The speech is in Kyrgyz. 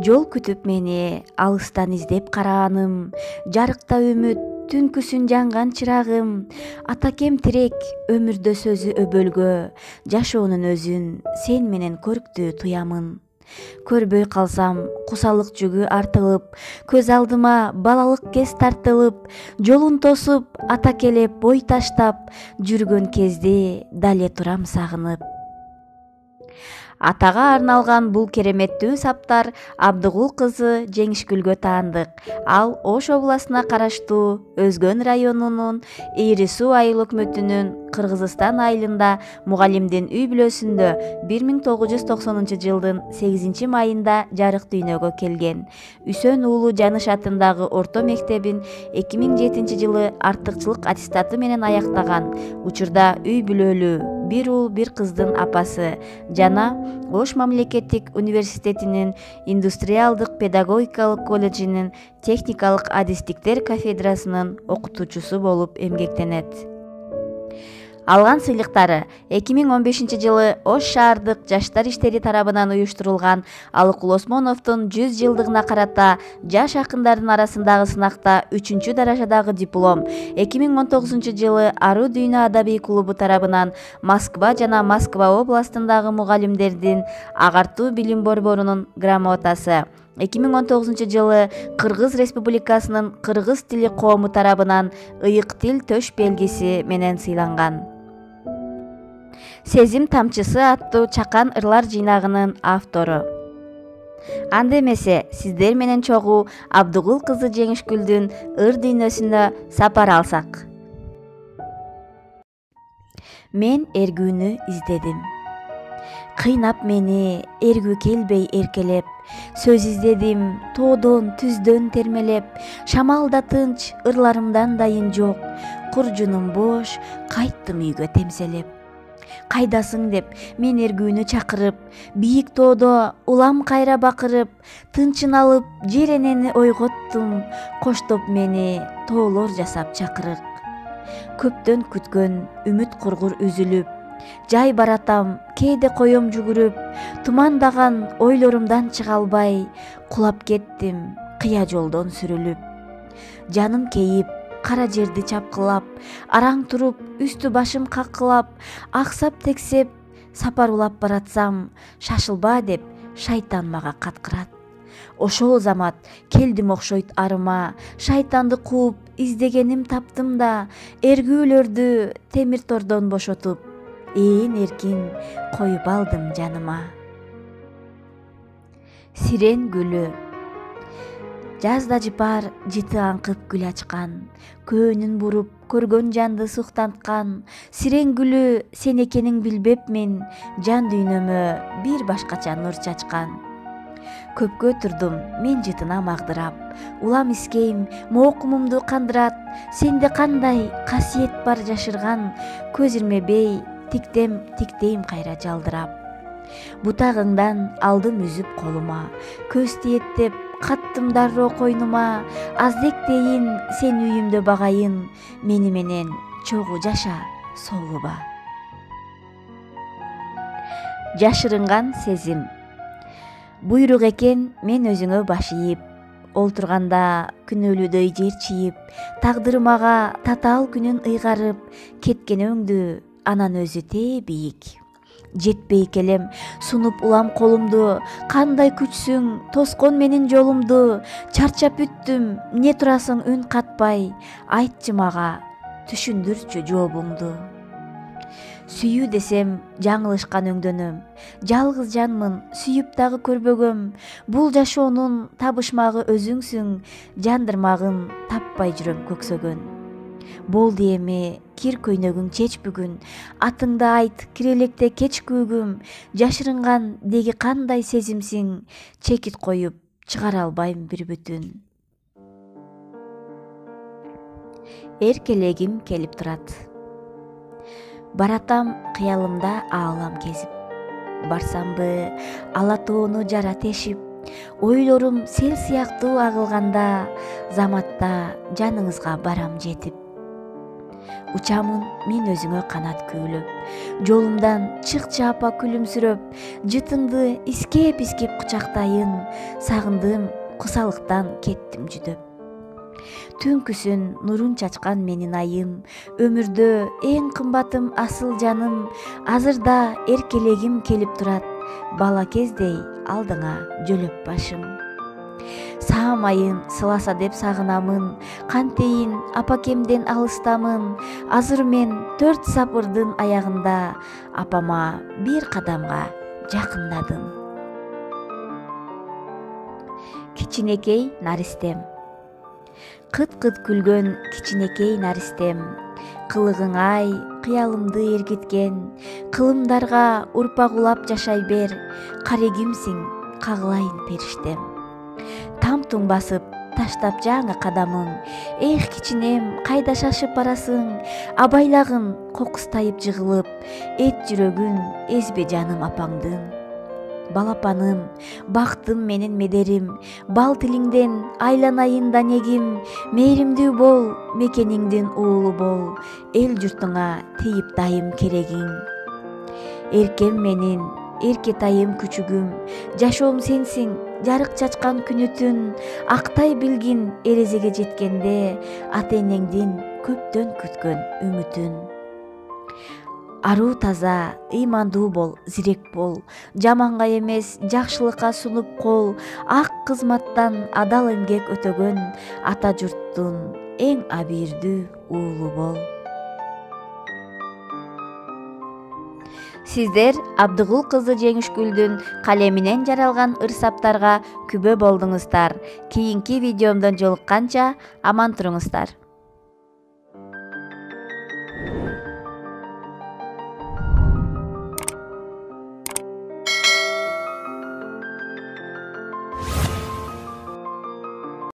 Жол күтүп мени алыстан издеп карааным, жарыкта үмүт түнкүсүн жанган чырагым. Атакем тирек өмүрдө сөзү өбөлгө, жашоонун өзүн сен менен көрктүү туямын. Көрбөй калсам кусалык жүгү артылып, көз алдыма балалык кез тартылып, жолун тосуп ата келеп бой таштап, жүргөн кезде дале турам сагынып. Атага арналган бул кереметтүү саптар Абдыгул кызы Жеңишгүлгө таандык. Ал Ош областына караштуу Өзгөн районунун Ири Суу айыл өкмөтүнүн Кыргызстан айылында мугалимдин үй бүлөсүндө 1990 жылдын 8 майында жарык дүйнөгө келген. Үсөн уулу Жаныш атындагы орто мектебин 2007 жылы артыкчылык аттестаты менен аяктаган. Учурда үй бүлөлүү, бир уул бир кыздын апасы жана Ош мамлекеттик университетинин индустриалдык педагогикалык колледжинин техникалык адистиктер кафедрасынын окутуучусу болуп эмгектенет. Алган сыйлыктары 2015 жылы Ош шаардык жаштар иштери тарабынан уюштурулган Алыкул Осмоновдун 100 жылдыгына карата жаш акындардын арасындагы сынакта 3 даражадагы диплом, 2019 жылы Ару Дүйнө адабий клубу тарабынан Москва жана Москва областындагы мугалимдердин агартуу билим борборунун грамотасы, 2019 жылы Кыргыз Республикасынын кыргыз тили коому тарабынан ыйык тил төш белгиси менен сыйланган. Сезим тамчысы аттуу чакан ырлар жыйнагынын автору. Анда эмесе сиздер менен чогуу Абдыгул кызы Жеңишгүлдүн ыр дүйнөсүнө сапар алсак. Мен эргүүнү издедим. Кыйнап мени эргүү келбей эркелеп, сөз издедим тоодон түздөн термелеп, шамалда тынч ырларымдан дайын жок, куржунум бош, кайттым үйгө темселеп. Кайдасың деп мен эргүүнү чакырып, бийик тоодо улам кайра бакырып, тынчын алып жер энени ойготтум, коштоп мени тоолор жасап чакырык. Көптөн күткөн үмүт кургур үзүлүп, жай баратам кээде коем жүгүрүп, тумандаган ойлорумдан чыга албай, кулап кеттим кыя жолдон сүрүлүп. Жаным кейип, кара жерди чапкылап, араң туруп, үстү башым каккылап, аксап тексеп, сапар улап баратсам, шашылба деп шайтан мага каткырат. Ошол замат келдим окшойт арыма, шайтанды кууп, издегеним таптым да, эргүүлөрдү темир тордон бошотуп, ээн эркин коюп алдым жаныма. Сирен гүлү. Жазда жыпар жыты аңкып гүл ачкан, көөнүн буруп көргөн жанды суктанткан. Сирен гүлү сен экениң билбепмин, жан дүйнөмө бир башкача нур чачкан. Көпкө турдум мен жытына магдырап, улам искейм моокумумду кандырат. Сенде кандай касиет бар жашырган, көз ирмебей тиктейм кайра жалдырап. Бутагыңдан алдым үзүп колума, көз тиеттеп каттым дарроо койнума. Аздек дейин сен үйүмдө багайын, мени менен чогуу жаша солуба. Жашырынган сезим. Буйрук экен мен өзүңө баш ийип, олтурганда күнөөлүүдөй жер чийип, тагдыр мага татаал күнүн ыйгарып, кеткен өңдү анан өзү тээ бийик. Жетпей келем сунуп улам колумду, кандай күчсүң тоскон менин жолумду. Чарчап бүттүм, не турасың үн катпай, айтчы мага түшүндүрчү жообуңду. Сүйүү десем жаңылышкан өңдөнөм, жалгыз жанмын сүйүп дагы көрбөгөм. Бул жашоонун табышмагы өзүңсүң, жандырмагын таппай жүрөм көксөгөн. Болду эми кир көйнөгүң чеч бүгүн, атыңды айт кирелекте кеч күүгүм. Жашырынган деги кандай сезимсиң, чекит коюп чыгара албайм бир бүтүн. Эркелегим келип турат. Баратам кыялымда аалам кезип, барсамбы ала тоону жара тешип. Ойлорум сел сыяктуу агылганда, заматта жаныңызга барам жетип. Учамын мен өзүңө канат күүлөп, жолумдан чыкчы апа күлүмсүрөп, жытыңды искеп кучактайын, сагындым кусалыктан кеттим жүдөп. Түнкүсүн нурун чачкан менин айым, өмүрдө эң кымбатым асыл жаным, азырда эркелегим келип турат, бала кездей алдыңа жөлөп башым. Саамайын сыласа деп сагынамын, кантейин апакемден алыстамын, азыр мен 4 сапырдын аягында, апама бир кадамга жакындадым. Кичинекей наристем. Кыт-кыт күлгөн кичинекей наристем, кылыгың ай кыялымды эргиткен, кылымдарга урпак улап жашай бер, карегимсиң кагылайын периштем. Там-туң басып таштап жаңы кадамың, эх кичинем кайда шашып барасың, абайлагын кокустайып жыгылып, эт жүрөгүн эзбе жаным апаңдын. Балапаным, бактым менин медерим, бал тилиңден айланайын да негим, мээримдүү бол, мекениңдин уулу бол, эл журтуңа тийип дайым керегиң. Эркем менин, эркетайым күчүгүм, жашоом сенсиң, жарык чачкан күнү түн, актай билгин эрезеге жеткенде, ата-энеңдин көптөн күткөн үмүтүн. Аруу таза, ыймандуу бол, зирек бол, жаманга эмес, жакшылыкка сунуп кол, ак кызматтан адал эмгек өтөгөн, ата журттун эң абийирдүү уулу бол. Сиздер Абдыгул кызы Жеңишгүлдүн калеминен жаралган ырсаптарга күбө болдуңуздар. Кийинки видеомдон жолукканча аман туруңуздар.